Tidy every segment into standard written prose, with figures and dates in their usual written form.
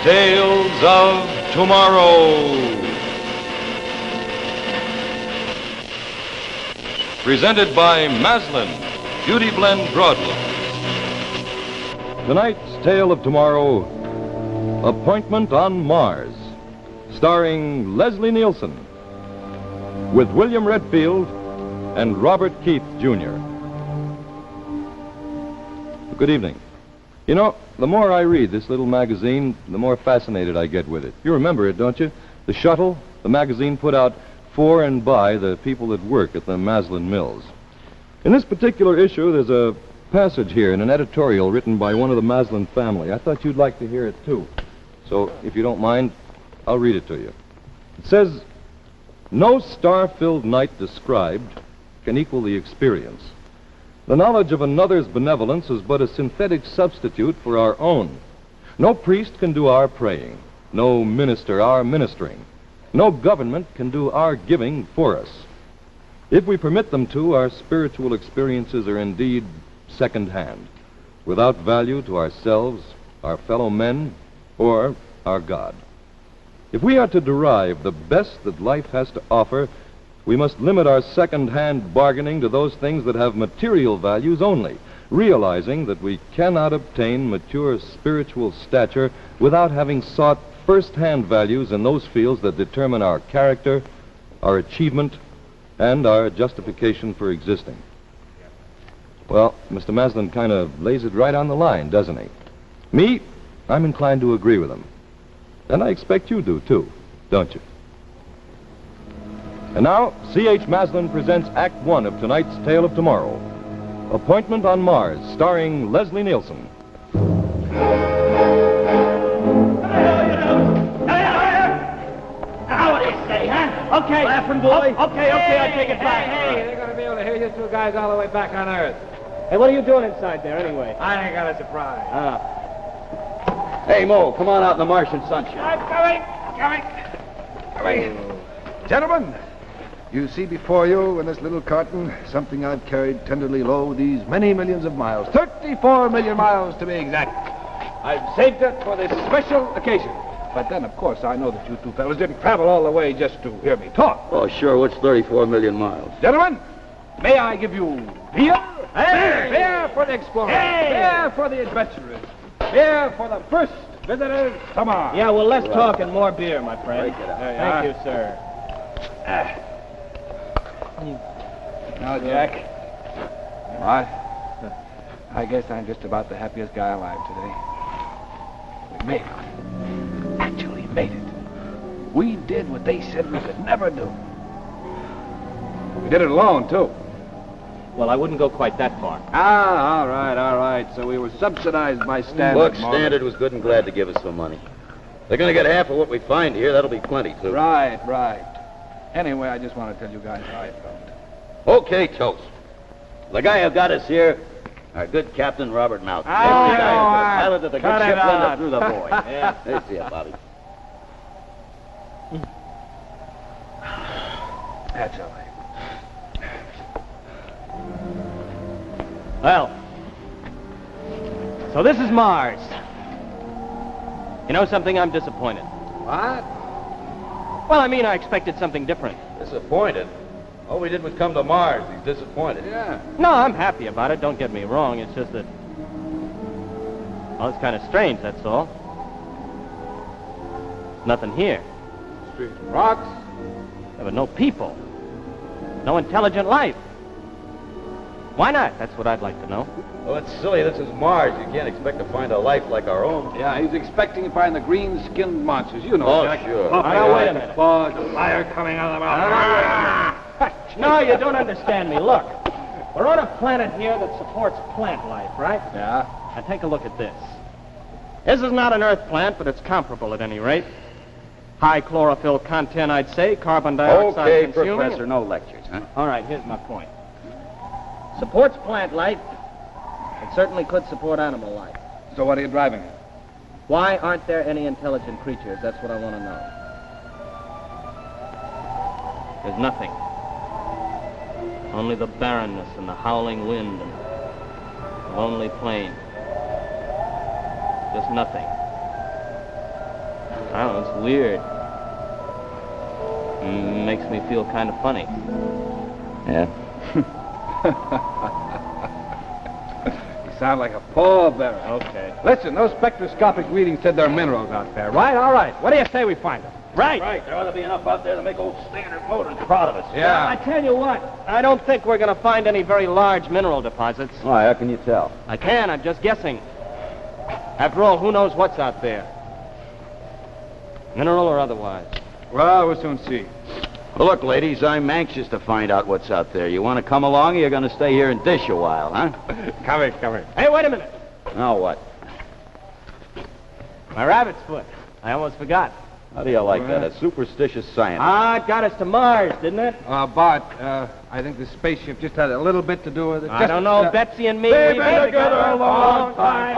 Tales of Tomorrow. Presented by Maslin, Beauty Blend Broadlook. Tonight's Tale of Tomorrow, Appointment on Mars, starring Leslie Nielsen, with William Redfield and Robert Keith, Jr. Good evening. You know, the more I read this little magazine, the more fascinated I get with it. You remember it, don't you? The Shuttle, the magazine put out for and by the people that work at the Maslin Mills. In this particular issue, there's a passage here in an editorial written by one of the Maslin family. I thought you'd like to hear it, too. So, if you don't mind, I'll read it to you. It says, "No star-filled night described can equal the experience. The knowledge of another's benevolence is but a synthetic substitute for our own. No priest can do our praying, no minister our ministering. No government can do our giving for us. If we permit them to, our spiritual experiences are indeed second-hand, without value to ourselves, our fellow men, or our God. If we are to derive the best that life has to offer, we must limit our second-hand bargaining to those things that have material values only, realizing that we cannot obtain mature spiritual stature without having sought first-hand values in those fields that determine our character, our achievement, and our justification for existing." Well, Mr. Maslin kind of lays it right on the line, doesn't he? Me, I'm inclined to agree with him. And I expect you do, too, don't you? And now, C.H. Maslin presents Act One of tonight's Tale of Tomorrow, Appointment on Mars, starring Leslie Nielsen. Now what do you say, huh? Okay. Laughing boy. Okay, I take it back. Hey, they're going to be able to hear you two guys all the way back on Earth. Hey, what are you doing inside there, anyway? I ain't got a surprise. Hey, Mo, come on out in the Martian sunshine. I'm coming. Gentlemen, you see before you in this little carton something I've carried tenderly low these many millions of miles. 34 million miles to be exact. I've saved it for this special occasion. But then, of course, I know that you two fellas didn't travel all the way just to hear me talk. Oh, sure. What's 34 million miles? Gentlemen, may I give you beer? Hey! Beer for the explorers. Hey! Beer for the adventurers. Beer for the first visitors to Mars. Yeah, well, less talk and more beer, my friend. Break it up. Thank you, sir. Now, Jack. What? I guess I'm just about the happiest guy alive today. We made it. Actually made it. We did what they said we could never do. We did it alone, too. Well, I wouldn't go quite that far. Ah, all right. So we were subsidized by Standard. Look, Standard was good and glad to give us some money. They're going to get half of what we find here. That'll be plenty, too. Right. Anyway, I just want to tell you guys how I felt. Okay, Toast. The guy who got us here, our good Captain Robert Malcolm. Oh, That's the guy who all right. piloted the good Cut it ship Linda out. through the void. Yeah, there you see it, Bobby. That's all right. Well, so this is Mars. You know something? I'm disappointed. What? Well, I mean, I expected something different. Disappointed? All we did was come to Mars. He's disappointed. Yeah. No, I'm happy about it. Don't get me wrong. It's just that... Well, it's kind of strange, that's all. Nothing here. Street rocks. There were no people. No intelligent life. Why not? That's what I'd like to know. Well, it's silly. This is Mars. You can't expect to find a life like our own. Yeah, he's expecting to find the green-skinned monsters. You know, Oh, Jack. sure. Now, wait a minute. Fog, the fire coming out of the mouth. No, you don't understand me. Look, we're on a planet here that supports plant life, right? Yeah. Now, take a look at this. This is not an Earth plant, but it's comparable at any rate. High chlorophyll content, I'd say. Carbon dioxide Okay, consuming. Professor, no lectures, huh? All right, here's my point. Supports plant life. It certainly could support animal life. So what are you driving at? Why aren't there any intelligent creatures? That's what I want to know. There's nothing. Only the barrenness and the howling wind and the lonely plain. Just nothing. I don't know, it's weird. Makes me feel kind of funny. Yeah? You sound like a pallbearer. Okay. Listen, those spectroscopic readings said there are minerals out there, right? All right. What do you say we find them? Right. Right, there ought to be enough out there to make old Standard Motors proud of us. Yeah. I tell you what, I don't think we're going to find any very large mineral deposits. Why, how can you tell? I can, I'm just guessing. After all, who knows what's out there? Mineral or otherwise. Well, we'll soon see. Well, look, ladies, I'm anxious to find out what's out there. You want to come along, or you're going to stay here and dish a while, huh? Come here. Hey, wait a minute. Now what? My rabbit's foot. I almost forgot. How do you like that? A superstitious scientist. It got us to Mars, didn't it? Bart, I think the spaceship just had a little bit to do with it. I don't know. Betsy and me, They've we've been together a long time.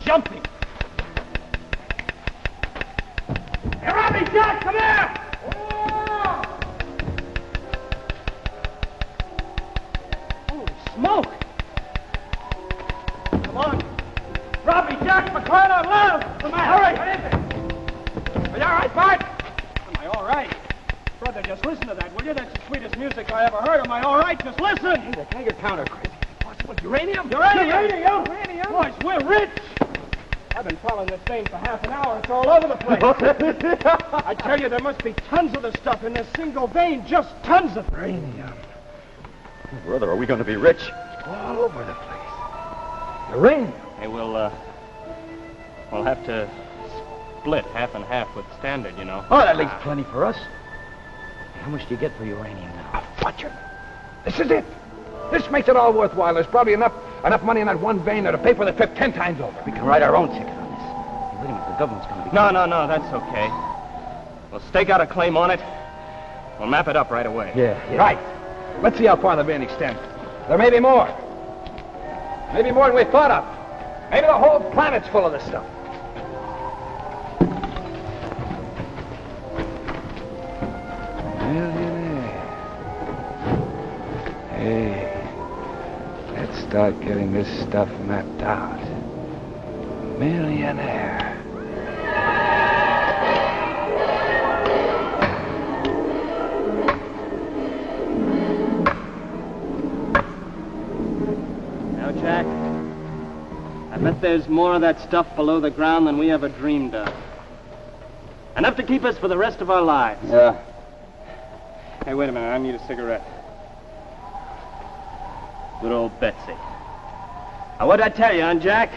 Jumping. Hey, Robbie, Jack, come here! Holy smoke! Come on. Robbie, Jack, for crying out loud! What's the matter? Hurry! What is it? Are you all right, Bart? Am I all right? Brother, just listen to that, will you? That's the sweetest music I ever heard. Am I all right? Just listen! Hey, the Geiger counter, crazy. What, uranium? Uranium! Boys, we're rich! I've been following this thing for half an hour. It's all over the place. I tell you, there must be tons of the stuff in this single vein. Just tons of uranium. Brother, are we going to be rich? All over the place. Uranium. Hey, we'll have to split half and half with Standard, you know. Oh, that leaves plenty for us. How much do you get for uranium now? A fortune. This is it. This makes it all worthwhile. There's probably enough money in that one vein there to pay for the trip 10 times over. We can write our own ticket on this. Hey, wait a minute, the government's going to be... No, that's okay. We'll stake out a claim on it. We'll map it up right away. Yeah. Right. Let's see how far the vein extends. There may be more. Maybe more than we thought of. Maybe the whole planet's full of this stuff. Millionaire. Hey, let's start getting this stuff mapped out. Millionaire. Now, Jack, I bet there's more of that stuff below the ground than we ever dreamed of. Enough to keep us for the rest of our lives. Yeah. Hey, wait a minute. I need a cigarette. Good old Betsy. Now, what'd I tell you, huh, Jack?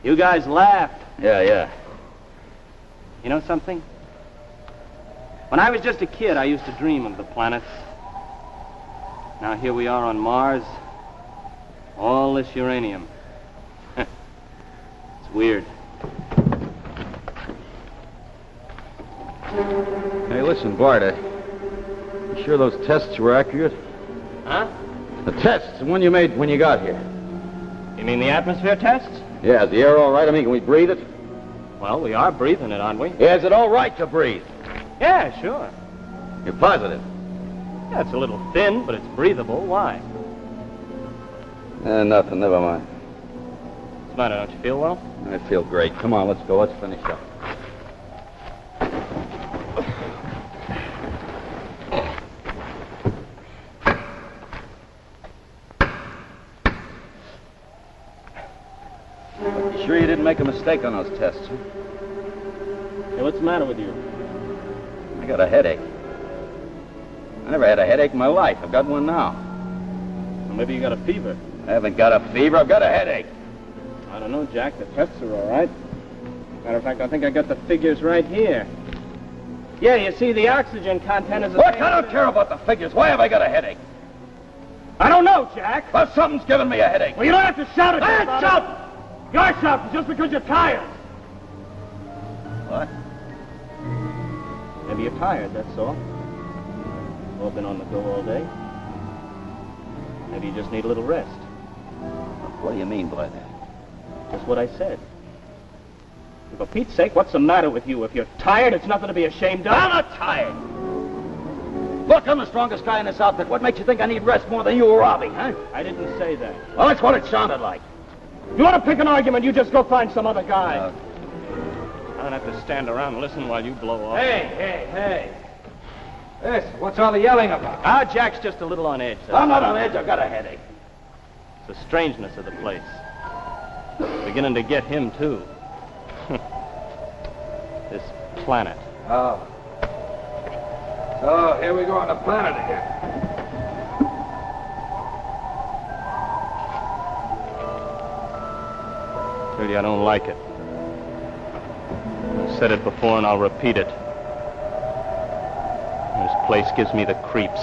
You guys laughed. Yeah. You know something? When I was just a kid, I used to dream of the planets. Now here we are on Mars. All this uranium. It's weird. Hey, listen, Bart, you sure those tests were accurate? Huh? The tests, the one you made when you got here. You mean the atmosphere tests? Yeah, is the air all right? I mean, can we breathe it? Well, we are breathing it, aren't we? Yeah, is it all right to breathe? Yeah, sure. You're positive? Yeah, it's a little thin, but it's breathable. Why? Nothing, never mind. What's the matter? Don't you feel well? I feel great. Come on, let's go. Let's finish up. You sure you didn't make a mistake on those tests? Huh? Hey, what's the matter with you? I got a headache. I never had a headache in my life. I've got one now. Well, maybe you got a fever. I haven't got a fever. I've got a headache. I don't know, Jack. The tests are all right. Matter of fact, I think I got the figures right here. Yeah, you see, the oxygen content is... Look, I don't care about the figures. Why have I got a headache? I don't know, Jack. Well, something's giving me a headache. Well, you don't have to shout at me. I ain't about shouting. it. You're shouting just because you're tired. What? Maybe you're tired, that's all. You've all been on the go all day. Maybe you just need a little rest. What do you mean by that? Just what I said. For Pete's sake, what's the matter with you? If you're tired, it's nothing to be ashamed of. I'm not tired. Look, I'm the strongest guy in this outfit. What makes you think I need rest more than you or Robbie, huh? I didn't say that. Well, that's what it sounded like. You want to pick an argument, you just go find some other guy. I don't have to stand around and listen while you blow off. Hey. Listen, what's all the yelling about? Ah, Jack's just a little on edge. that's I'm not all. on edge. I've got a headache. It's the strangeness of the place. It's beginning to get him, too. This planet. Oh. So, here we go on the planet again. Tell you, I don't like it. I've said it before and I'll repeat it. This place gives me the creeps.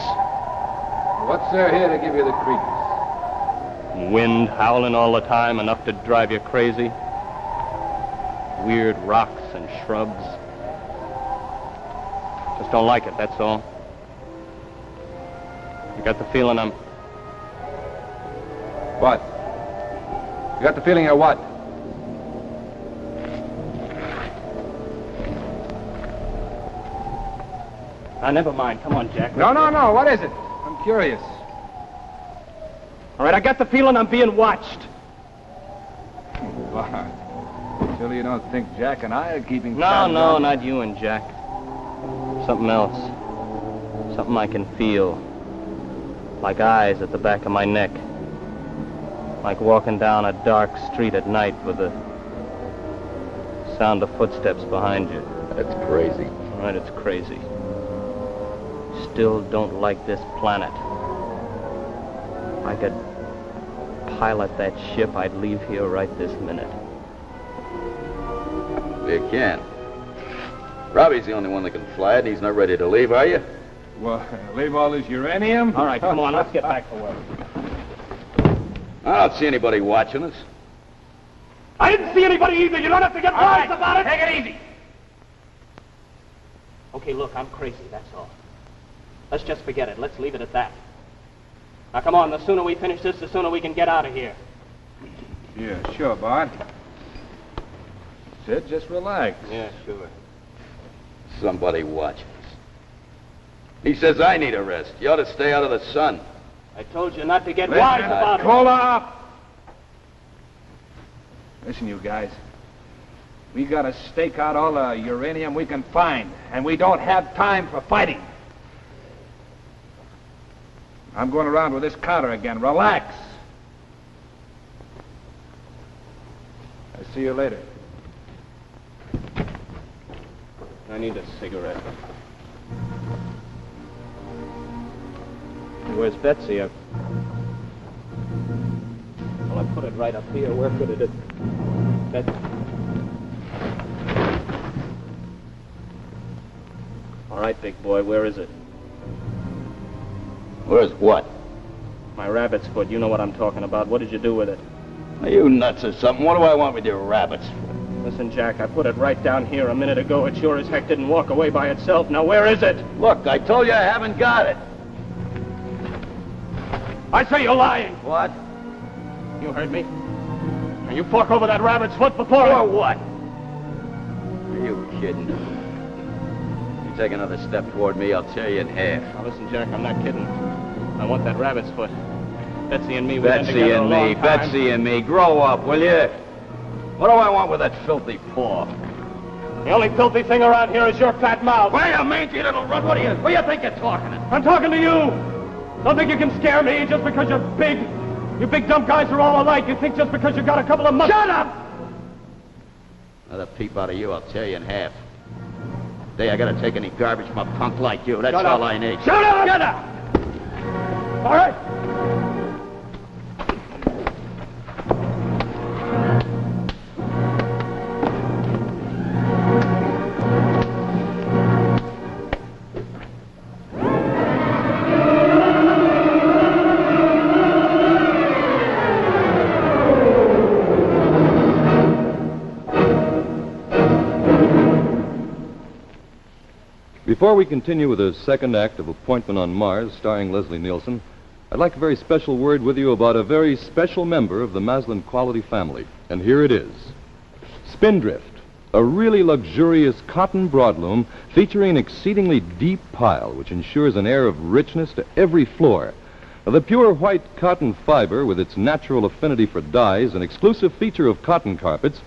What's there here to give you the creeps? Wind howling all the time, enough to drive you crazy. Weird rocks and shrubs. Just don't like it, that's all. You got the feeling I'm... What? You got the feeling of what? never mind. Come on, Jack. No. What is it? I'm curious. All right, I got the feeling I'm being watched. What? Surely you don't think Jack and I are keeping No, tabs on you? not you and Jack. Something else. Something I can feel. Like eyes at the back of my neck. Like walking down a dark street at night with the sound of footsteps behind you. That's crazy. All right, it's crazy. Still don't like this planet. If I could pilot that ship, I'd leave here right this minute. You can. Robbie's the only one that can fly it, and he's not ready to leave, are you? Well, leave all this uranium? All right, come on, let's get back to work. I don't see anybody watching us. I didn't see anybody either. You don't have to get wise about it. Take it easy. Okay, look, I'm crazy, that's all. Let's just forget it. Let's leave it at that. Now, come on, the sooner we finish this, the sooner we can get out of here. Yeah, sure, Bart. Sid, just relax. Yeah, sure. Somebody watching us. He says I need a rest. You ought to stay out of the sun. I told you not to get wise about it. Hold up! Listen, you guys. We gotta stake out all the uranium we can find, and we don't have time for fighting. I'm going around with this counter again. Relax. I'll see you later. I need a cigarette. Where's Betsy? Well, I put it right up here. Where could it have... Betsy. All right, big boy, where is it? Where's what? My rabbit's foot. You know what I'm talking about. What did you do with it? Are you nuts or something? What do I want with your rabbits? Listen, Jack, I put it right down here a minute ago. It sure as heck didn't walk away by itself. Now, where is it? Look, I told you I haven't got it. I say you're lying. What? You heard me. Now, you fork over that rabbit's foot before Or what? Are you kidding? You take another step toward me, I'll tear you in half. Now, listen, Jack, I'm not kidding. I want that rabbit's foot. Betsy and me, we've been Betsy together a and long me, time. Betsy and me. Grow up, will you? What do I want with that filthy paw? The only filthy thing around here is your fat mouth. Why, you mangy little runt? What do you think you're talking to? I'm talking to you. Don't think you can scare me just because you're big. You big dumb guys are all alike. You think just because you got a couple of muscles... Shut up! Another peep out of you, I'll tear you in half. Day I gotta take any garbage from a punk like you. That's Shut all up. I need. Shut up! Shut up! All right. Before we continue with the second act of Appointment on Mars, starring Leslie Nielsen, I'd like a very special word with you about a very special member of the Maslin Quality family. And here it is. Spindrift, a really luxurious cotton broadloom featuring an exceedingly deep pile which ensures an air of richness to every floor. The pure white cotton fiber, with its natural affinity for dyes, an exclusive feature of cotton carpets,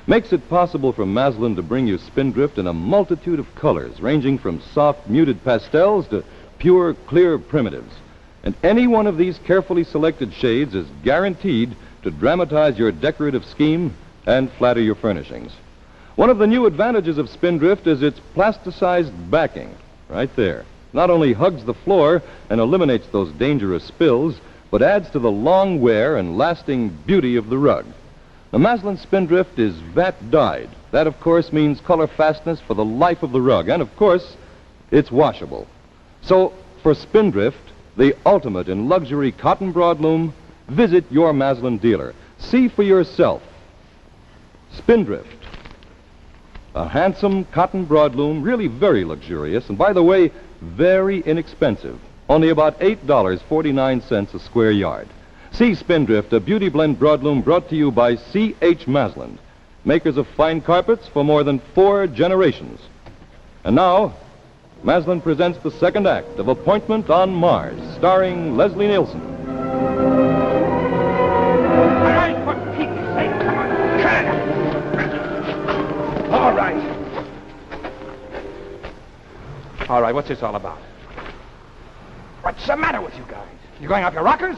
makes it possible for Maslin to bring you Spindrift in a multitude of colors, ranging from soft, muted pastels to pure, clear primitives. And any one of these carefully selected shades is guaranteed to dramatize your decorative scheme and flatter your furnishings. One of the new advantages of Spindrift is its plasticized backing, right there. Not only hugs the floor and eliminates those dangerous spills, but adds to the long wear and lasting beauty of the rug. The Maslin Spindrift is vat dyed. That, of course, means color fastness for the life of the rug. And, of course, it's washable. So, for Spindrift, the ultimate in luxury cotton broadloom, visit your Maslin dealer. See for yourself. Spindrift. A handsome cotton broadloom, really very luxurious, and by the way, very inexpensive. Only about $8.49 a square yard. See Spindrift, a beauty blend broadloom brought to you by C.H. Maslin, makers of fine carpets for more than 4 generations. And now, Maslin presents the second act of Appointment on Mars, starring Leslie Nielsen. All right, for Pete's sake, come on. All right. All right, what's this all about? What's the matter with you guys? You going off your rockers?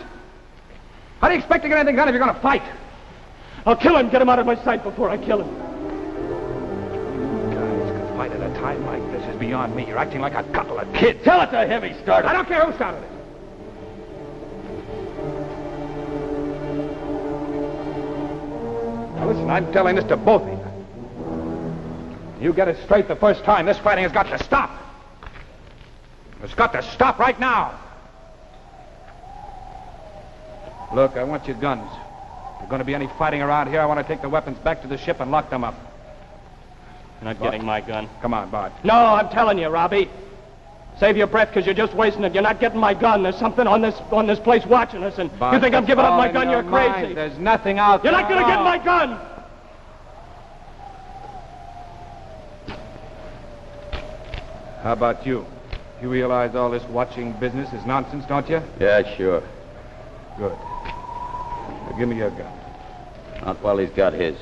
How do you expect to get anything done if you're going to fight? I'll kill him. Get him out of my sight before I kill him. Guys could fight at a time like this is beyond me. You're acting like a couple of kids. Tell it to him he started. I don't care who started it. Now listen, I'm telling this to both of you. You get it straight the first time. This fighting has got to stop. It's got to stop right now. Look, I want your guns. If there's going to be any fighting around here, I want to take the weapons back to the ship and lock them up. You're not getting my gun. Come on, Bart. No, I'm telling you, Robbie. Save your breath, because you're just wasting it. You're not getting my gun. There's something on this place watching us, and Bart, you think I'm giving up my all gun? in You're your crazy. mind. There's nothing out You're there. not going to get my gun. How about you? You realize all this watching business is nonsense, don't you? Yeah, sure. Good. Now, give me your gun. Not while he's got his.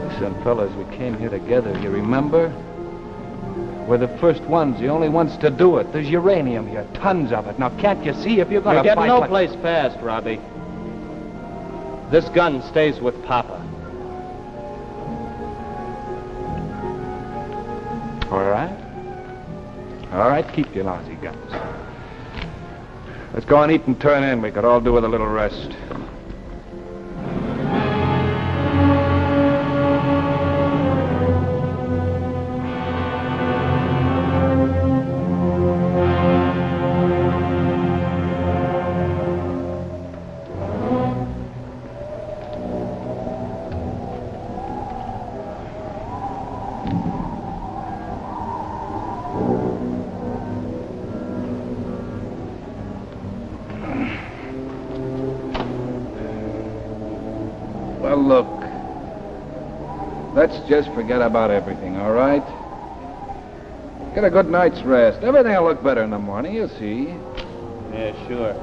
Listen, fellas, we came here together, you remember? We're the first ones, the only ones to do it. There's uranium here, tons of it. Now, can't you see if you're going You're to getting fight no like... place fast, Robbie. This gun stays with Papa. All right. All right, keep your lousy guns. Let's go and eat and turn in. We could all do with a little rest. Well, look. Let's just forget about everything, all right? Get a good night's rest. Everything will look better in the morning, you'll see. Yeah, sure.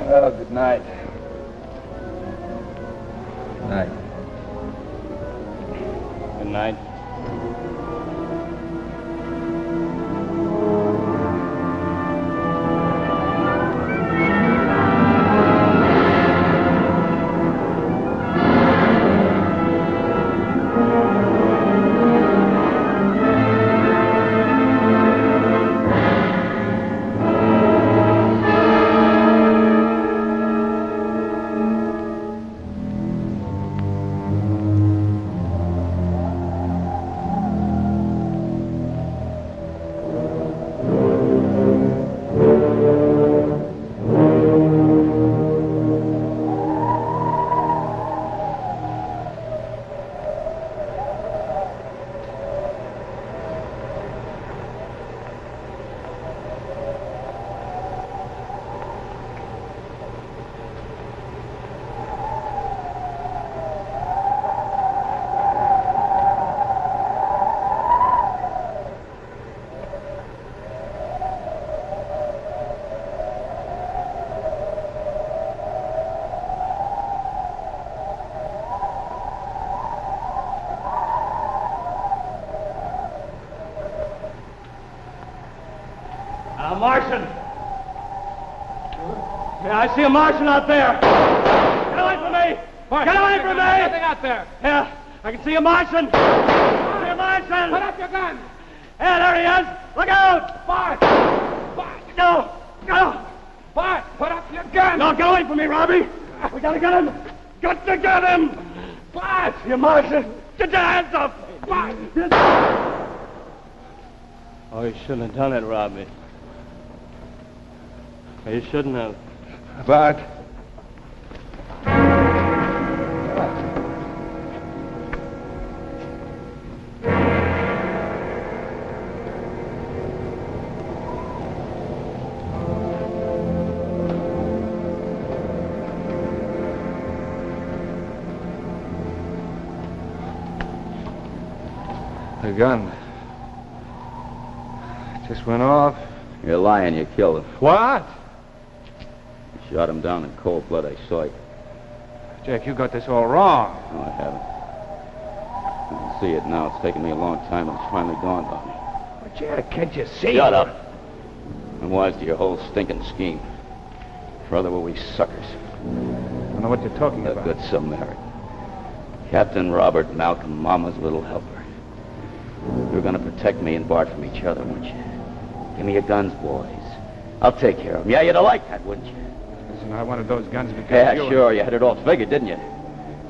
Well, good night. Good night. Good night. A Martian. Yeah, I see a Martian out there. Get away from me! Get away from me! There's nothing out there. Yeah, I can see a Martian. I see a Martian. Put up your gun. Yeah, there he is. Look out! Bart! Bart! No! No! Bart, put up your gun. No, get away from me, Robbie! We gotta get him! Got to get him! Bart! You Martian! Get your hands up! Bart! Oh, you shouldn't have done it, Robbie. You shouldn't have. Bart. The gun just went off. You're lying. You killed him. What? You shot him down in cold blood. I saw it. Jack, you got this all wrong. No, I haven't. I can see it now. It's taken me a long time, and it's finally dawned on me. But Jack, can't you see? Shut up. I'm wise to your whole stinking scheme. Brother, were we suckers. I don't know what you're talking A about. good Samaritan. Captain Robert Malcolm, Mama's little helper. You were going to protect me and Bart from each other, weren't you? Give me your guns, boys. I'll take care of them. Yeah, you'd have liked that, wouldn't you? Listen, I wanted those guns because Yeah, you... sure. You had it all figured, didn't you?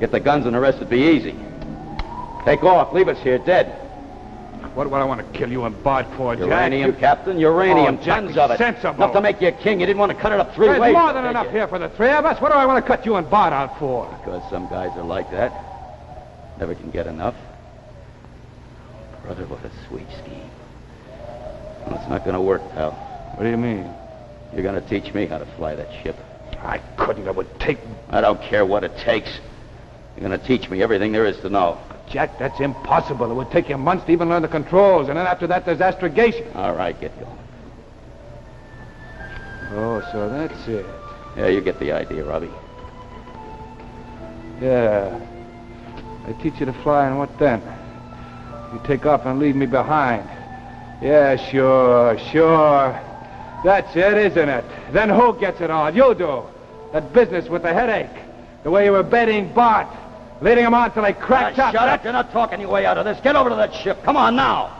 Get the guns and the rest would be easy. Take off. Leave us here dead. What do I want to kill you and Bart for, Jack? Uranium, Captain. Uranium. Oh, Jack, Tons be of it. sensible. Enough to make you a king. You didn't want to cut it up three There's ways. more than did enough you? here for the three of us. What do I want to cut you and Bart out for? Because some guys are like that. Never can get enough. Brother, what a sweet scheme. Well, it's not going to work, pal. What do you mean? You're going to teach me how to fly that ship. I couldn't. It would take... I don't care what it takes. You're going to teach me everything there is to know. Jack, that's impossible. It would take you months to even learn the controls, and then after that, there's astrogation. All right, get going. Oh, so that's it. Yeah, you get the idea, Robbie. Yeah. I teach you to fly, and what then? You take off and leave me behind. Yeah, sure. That's it, isn't it? Then who gets it all? You do. That business with the headache. The way you were baiting Bart. Leading him on till he cracked up. Shut up. You're not talking your way out of this. Get over to that ship. Come on now.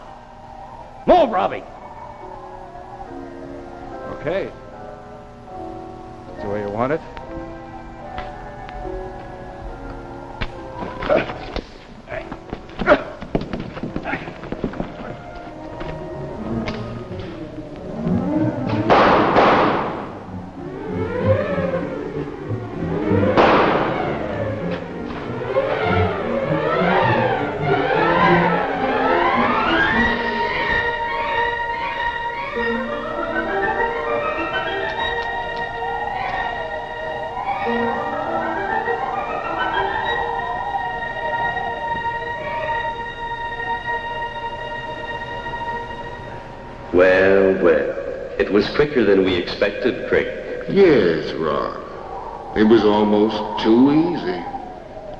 Move, Robbie. Okay. That's the way you want it. Well, it was quicker than we expected, Crick. Yes, Ron. It was almost too easy.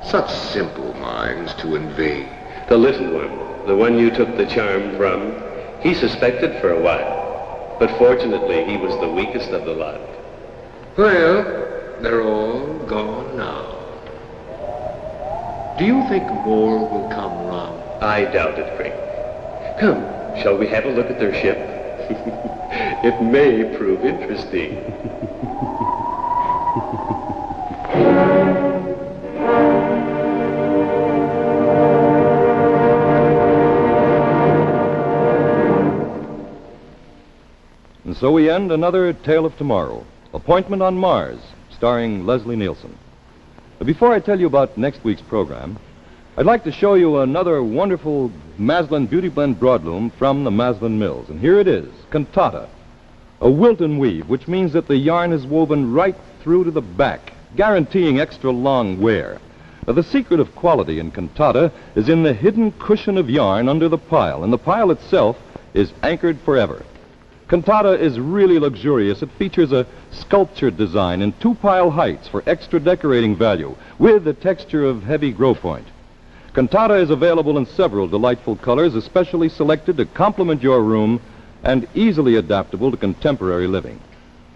Such simple minds to invade. The little one, the one you took the charm from, he suspected for a while. But fortunately, he was the weakest of the lot. Well, they're all gone now. Do you think more will come, Ron? I doubt it, Crick. Come, shall we have a look at their ship? It may prove interesting. And so we end another Tale of Tomorrow, Appointment on Mars, starring Leslie Nielsen. Before I tell you about next week's program, I'd like to show you another wonderful Maslin Beauty Blend broadloom from the Maslin Mills. And here it is, Cantata, a Wilton weave, which means that the yarn is woven right through to the back, guaranteeing extra long wear. Now, the secret of quality in Cantata is in the hidden cushion of yarn under the pile, and the pile itself is anchored forever. Cantata is really luxurious. It features a sculptured design in 2-pile heights for extra decorating value, with the texture of heavy grow point. Cantata is available in several delightful colors, especially selected to complement your room and easily adaptable to contemporary living.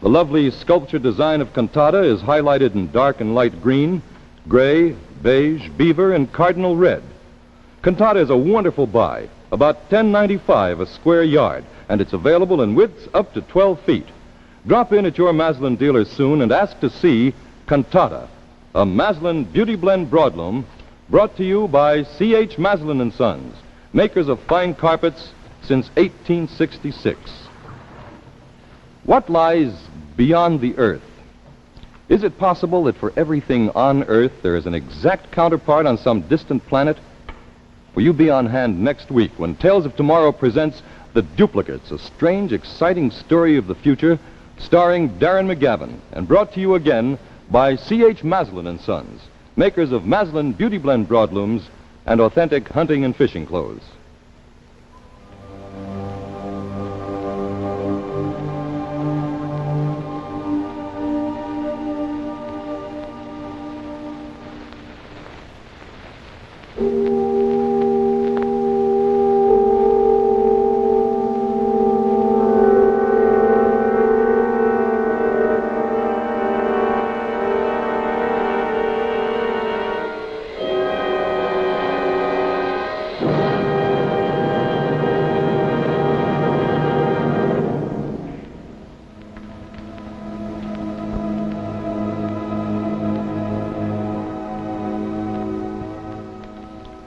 The lovely sculpture design of Cantata is highlighted in dark and light green, gray, beige, beaver, and cardinal red. Cantata is a wonderful buy, about $10.95 a square yard, and it's available in widths up to 12 feet. Drop in at your Maslin dealer soon and ask to see Cantata, a Maslin Beauty Blend broadloom brought to you by C.H. Maslin & Sons, makers of fine carpets since 1866. What lies beyond the earth? Is it possible that for everything on Earth there is an exact counterpart on some distant planet? Will you be on hand next week when Tales of Tomorrow presents The Duplicates, a strange, exciting story of the future, starring Darren McGavin, and brought to you again by C.H. Maslin & Sons, makers of Maslin Beauty Blend broadlooms and authentic hunting and fishing clothes.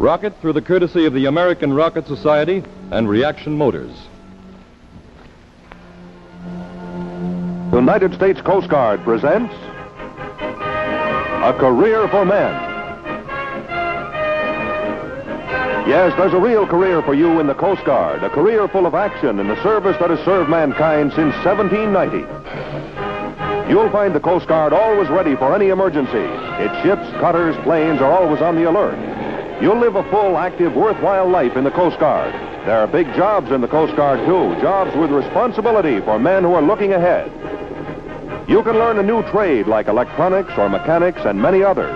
Rocket through the courtesy of the American Rocket Society and Reaction Motors. United States Coast Guard presents A Career for Men. Yes, there's a real career for you in the Coast Guard, a career full of action in the service that has served mankind since 1790. You'll find the Coast Guard always ready for any emergency. Its ships, cutters, planes are always on the alert. You'll live a full, active, worthwhile life in the Coast Guard. There are big jobs in the Coast Guard, too, jobs with responsibility for men who are looking ahead. You can learn a new trade like electronics or mechanics and many others.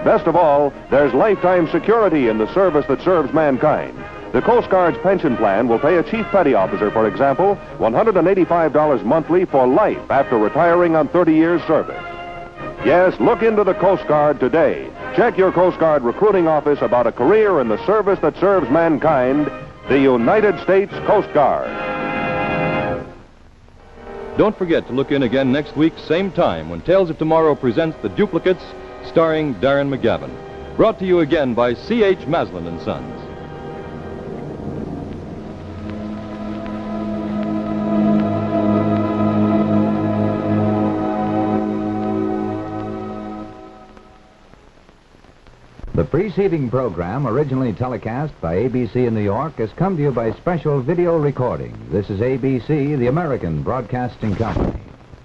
Best of all, there's lifetime security in the service that serves mankind. The Coast Guard's pension plan will pay a chief petty officer, for example, $185 monthly for life after retiring on 30 years' service. Yes, look into the Coast Guard today. Check your Coast Guard recruiting office about a career in the service that serves mankind, the United States Coast Guard. Don't forget to look in again next week, same time, when Tales of Tomorrow presents The Duplicates, starring Darren McGavin. Brought to you again by C.H. Maslin & Sons. The preceding program, originally telecast by ABC in New York, has come to you by special video recording. This is ABC, the American Broadcasting Company.